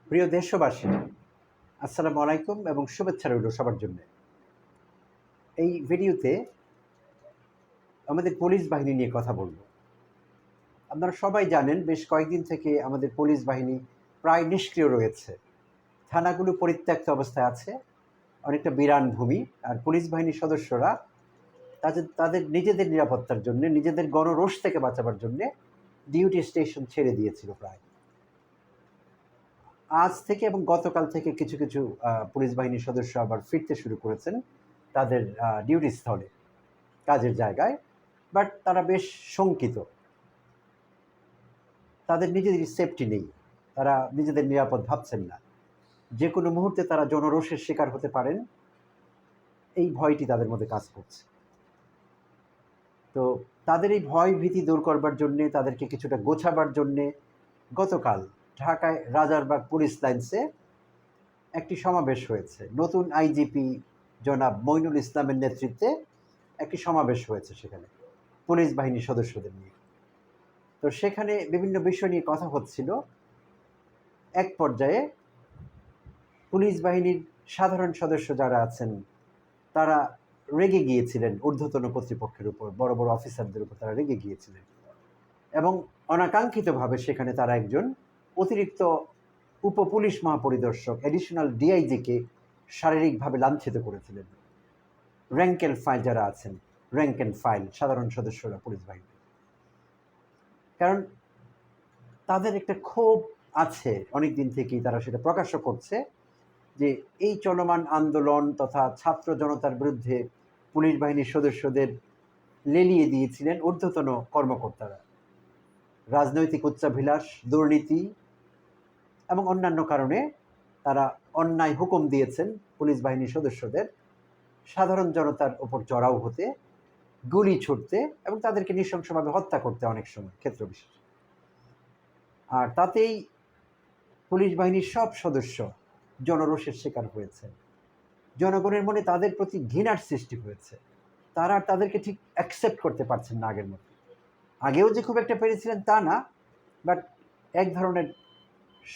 প্রিয় দেশবাসী, আসসালামু আলাইকুম এবং শুভেচ্ছা রইল সবার জন্য। এই ভিডিওতে আমাদের পুলিশ বাহিনী নিয়ে কথা বলব। আপনারা সবাই জানেন বেশ কয়েকদিন থেকে আমাদের পুলিশ বাহিনী প্রায় নিষ্ক্রিয় রয়েছে। থানাগুলো পরিত্যক্ত অবস্থায় আছে, অনেকটা বিরান ভূমি। আর পুলিশ বাহিনীর সদস্যরা তাদের নিজেদের নিরাপত্তার জন্য, নিজেদের গণরোষ থেকে বাঁচাবার জন্য ডিউটি স্টেশন ছেড়ে দিয়েছিল প্রায়। আজ থেকে এবং গতকাল থেকে কিছু কিছু পুলিশ বাহিনীর সদস্য আবার ফিরতে শুরু করেছেন তাদের ডিউটি স্থলে, কাজের জায়গায়। বাট তারা বেশ শঙ্কিত, তাদের নিজেদের সেফটি নেই, তারা নিজেদের নিরাপদ ভাবছেন না। যে কোনো মুহূর্তে তারা জনরোষের শিকার হতে পারেন, এই ভয়টি তাদের মধ্যে কাজ করছে। তো তাদের এই ভয় ভীতি দূর করবার জন্যে, তাদেরকে কিছুটা গোছাবার জন্যে গতকাল ঢাকায় রাজারবাগ পুলিশ লাইন্সে একটি সমাবেশ হয়েছে। নতুন আইজিপি জনাব মইনুল ইসলামের নেতৃত্বে একটি সমাবেশ হয়েছে সেখানে পুলিশ বাহিনীর সদস্যদের নিয়ে। তো সেখানে বিভিন্ন বিষয় নিয়ে কথা হচ্ছিল। এক পর্যায়ে পুলিশ বাহিনীর সাধারণ সদস্য যারা আছেন তারা রেগে গিয়েছিলেন ঊর্ধ্বতন কর্তৃপক্ষের উপর, বড় বড় অফিসারদের উপর তারা রেগে গিয়েছিলেন এবং অনাকাঙ্ক্ষিতভাবে সেখানে তারা একজন অতিরিক্ত উপ পুলিশ মহাপরিদর্শক অ্যাডিশনাল ডিআইজিকে শারীরিকভাবে লাঞ্ছিত করেছিলেন। র্যাঙ্ক অ্যান্ড ফাইল যারা আছেন, র্যাঙ্ক অ্যান্ড ফাইল সাধারণ সদস্যরা পুলিশ বাহিনী, কারণ তাদের একটা ক্ষোভ আছে অনেক দিন থেকেই, তারা সেটা প্রকাশ করছে যে এই চলমান আন্দোলন তথা ছাত্র জনতার বিরুদ্ধে পুলিশ বাহিনীর সদস্যদের লেলিয়ে দিয়েছিলেন ঊর্ধ্বতন কর্মকর্তারা। রাজনৈতিক উচ্চাভিলাষ, দুর্নীতি এবং অন্যান্য কারণে তারা অন্যায় হুকুম দিয়েছেন পুলিশ বাহিনীর সদস্যদের সাধারণ জনতার উপর চড়াও হতে, গুলি ছুটতে এবং তাদেরকে নৃশংসভাবে হত্যা করতে অনেক সময় ক্ষেত্র বিশেষ। আর তাতেই পুলিশ বাহিনীর সব সদস্য জনরোষের শিকার হয়েছে। জনগণের মনে তাদের প্রতি ঘৃণার সৃষ্টি হয়েছে। তারা আর তাদেরকে ঠিক অ্যাকসেপ্ট করতে পারছেন না আগের মতো। আগেও যে খুব একটা পেরেছিলেন তা না, বাট এক ধরনের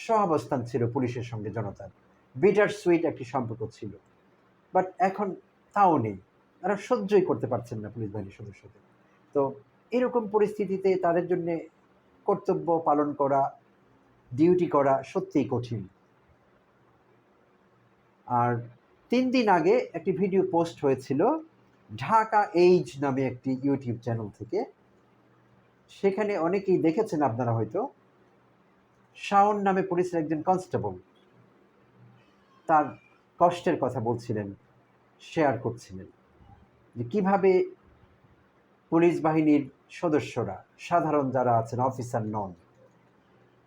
সহাবস্থান ছিল পুলিশের সঙ্গে জনতার, বিটার সুইট একটি সম্পর্ক ছিল। বাট এখন তাও নেই, তারা সহ্যই করতে পারছেন না পুলিশ বাহিনীর সদস্যদের। তো এরকম পরিস্থিতিতে তাদের জন্যে কর্তব্য পালন করা, ডিউটি করা সত্যিই কঠিন। আর 3 দিন আগে একটি ভিডিও পোস্ট হয়েছিল ঢাকা এইজ নামে একটি ইউটিউব চ্যানেল থেকে। সেখানে অনেকেই দেখেছেন আপনারা হয়তো, শাওন নামে পুলিশের একজন কনস্টেবল তার কষ্টের কথা বলছিলেন, শেয়ার করছিলেন যে কীভাবে পুলিশ বাহিনীর সদস্যরা, সাধারণ যারা আছেন অফিসার নন,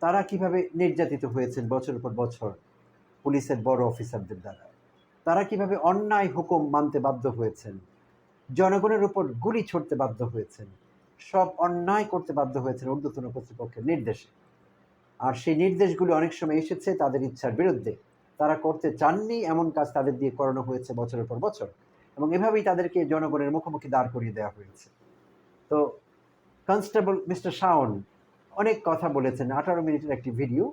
তারা কিভাবে নির্যাতিত হয়েছেন বছরের পর বছর পুলিশের বড় অফিসারদের দ্বারা। তারা কিভাবে অন্যায় হুকুম মানতে বাধ্য হয়েছেন, জনগণের উপর গুলি ছুড়তে বাধ্য হয়েছেন, সব অন্যায় করতে বাধ্য হয়েছেন ঊর্ধ্বতন কর্তৃপক্ষের নির্দেশে। আর সেই নির্দেশগুলি অনেক সময় এসেছে তাদের ইচ্ছার বিরুদ্ধে। তারা করতে চাননি এমন কাজ তাদের দিয়ে করানো হয়েছে বছরের পর বছর, এবং এভাবেই তাদেরকে জনগণের মুখোমুখি দাঁড় করিয়ে দেওয়া হয়েছে। তো কনস্টেবল মিস্টার শাওন অনেক কথা বলেছেন, 18 মিনিটের একটি ভিডিও,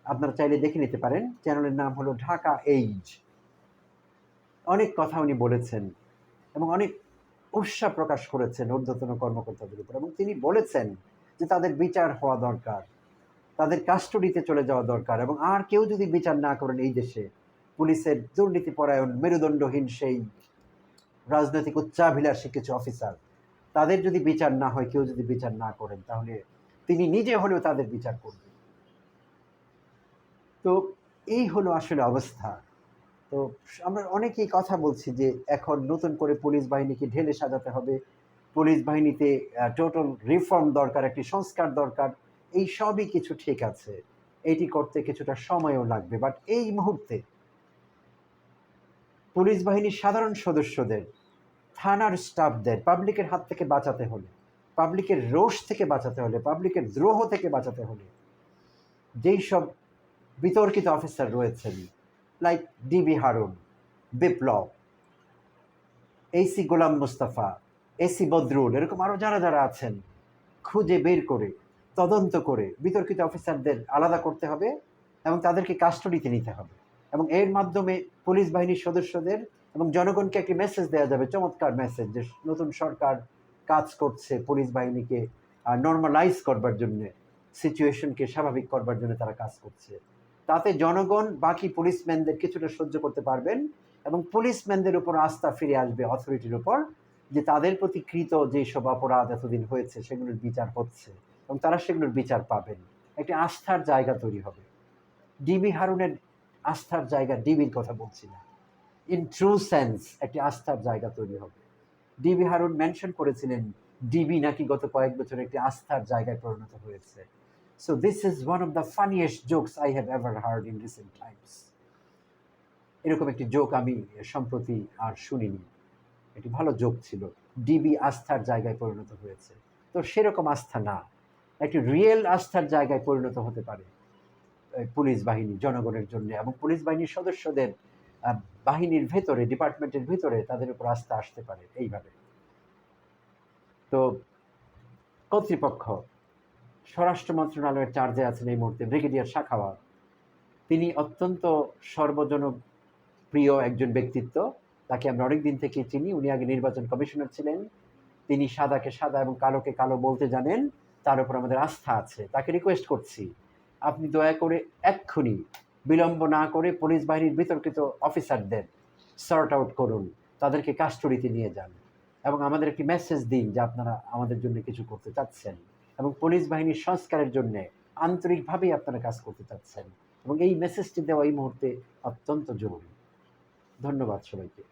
আপনারা চাইলে দেখে নিতে পারেন। চ্যানেলের নাম হলো ঢাকা এইজ। অনেক কথা উনি বলেছেন এবং অনেক উৎসাহ প্রকাশ করেছেন ঊর্ধ্বতন কর্মকর্তাদের উপর, এবং তিনি বলেছেন যে তাদের বিচার হওয়া দরকার, তাদের কাস্টডিতে চলে যাওয়া দরকার, এবং আর কেউ যদি বিচার না করেন এই দেশে, পুলিশের দুর্নীতিপরায়ণ মেরুদণ্ডহীন সেই রাজনৈতিক উচ্চাভিলাষী কিছু অফিসার, তাদের যদি বিচার না হয়, কেউ যদি বিচার না করেন, তাহলে তিনি নিজে হলেও তাদের বিচার করবেন। তো এই হলো আসলে অবস্থা। তো আমরা অনেকেই কথা বলছি যে এখন নতুন করে পুলিশ বাহিনীকে ঢেলে সাজাতে হবে, পুলিশ বাহিনীতে টোটাল রিফর্ম দরকার, একটি সংস্কার দরকার। এই সবই কিছু ঠিক আছে, এটি করতে কিছুটা সময়ও লাগবে। বাট এই মুহূর্তে পুলিশ বাহিনীর সাধারণ সদস্যদের, থানার স্টাফদের পাবলিকের হাত থেকে বাঁচাতে হলে, পাবলিকের রোষ থেকে বাঁচাতে হলে, পাবলিকের দ্রোহ থেকে বাঁচাতে হলে, যেই সব বিতর্কিত অফিসার রয়েছেন লাইক ডিবি হারুন, বিপ্লব, এসি গোলাম মুস্তাফা, এসি বদরুল, এরকম আরও যারা যারা আছেন, খুঁজে বের করে তদন্ত করে বিতর্কিত অফিসারদের আলাদা করতে হবে এবং তাদেরকে কাস্টডিতে নিতে হবে। এবং এর মাধ্যমে পুলিশ বাহিনীর সদস্যদের এবং জনগণকে একটি মেসেজ দেওয়া যাবে, চমৎকার মেসেজ, যে নতুন সরকার কাজ করছে পুলিশ বাহিনীকে নর্মালাইজ করবার জন্যে, সিচুয়েশনকে স্বাভাবিক করবার জন্য তারা কাজ করছে। তাতে জনগণ বাকি পুলিশম্যানদের কিছুটা সহ্য করতে পারবেন এবং পুলিশম্যানদের উপর আস্থা ফিরে আসবে অথরিটির উপর, যে তাদের প্রতি কৃত যেসব অপরাধ এতদিন হয়েছে সেগুলোর বিচার হচ্ছে এবং তারা সেগুলোর বিচার পাবেন। একটি আস্থার জায়গা তৈরি হবে। ডিবি হারুনের আস্থার জায়গা, ডিবির কথা বলছি না, ইন ট্রু সেন্স একটি আস্থার জায়গা তৈরি হবে। ডিবি হারুন মেনশন করেছিলেন ডিবি নাকি গত কয়েক বছর একটি আস্থার জায়গায় পরিণত হয়েছে। So this is one of the funniest jokes I have ever hard in recent Times. এরকম একটি জোক আমি সম্প্রতি আর শুনিনি, একটি ভালো জোক ছিল। ডিবি আস্থার জায়গায় পরিণত হয়েছে, তো সেরকম আস্থা না, একটি রিয়েল আস্থার জায়গায় পরিণত হতে পারে পুলিশ বাহিনী জনগণের জন্য, এবং পুলিশ বাহিনীর সদস্যদের বাহিনীর ভেতরে, ডিপার্টমেন্টের ভিতরে তাদের উপর আস্থা আসতে পারে এইভাবে। তো কর্তৃপক্ষ, স্বরাষ্ট্র মন্ত্রণালয়ের চার্জে আছেন এই মুহূর্তে ব্রিগেডিয়ার সাখাওয়াত। তিনি অত্যন্ত সর্বজনপ্রিয় একজন ব্যক্তিত্ব, তাকে আমরা অনেক দিন থেকে চিনি। উনি আগে নির্বাচন কমিশনার ছিলেন। তিনি সাদাকে সাদা এবং কালোকে কালো বলতে জানেন, তার উপর আমাদের আস্থা আছে। তাকে রিকোয়েস্ট করছি, আপনি দয়া করে এক্ষুনি বিলম্ব না করে পুলিশ বাহিনীর বিতর্কিত অফিসারদের সর্ট আউট করুন, তাদেরকে কাস্টডিতে নিয়ে যান এবং আমাদের একটি মেসেজ দিন যে আপনারা আমাদের জন্য কিছু করতে চাচ্ছেন এবং পুলিশ বাহিনীর সংস্কারের জন্য আন্তরিকভাবেই আপনারা কাজ করতে চাচ্ছেন, এবং এই মেসেজটি দেওয়া এই মুহূর্তে অত্যন্ত জরুরি। ধন্যবাদ সবাইকে।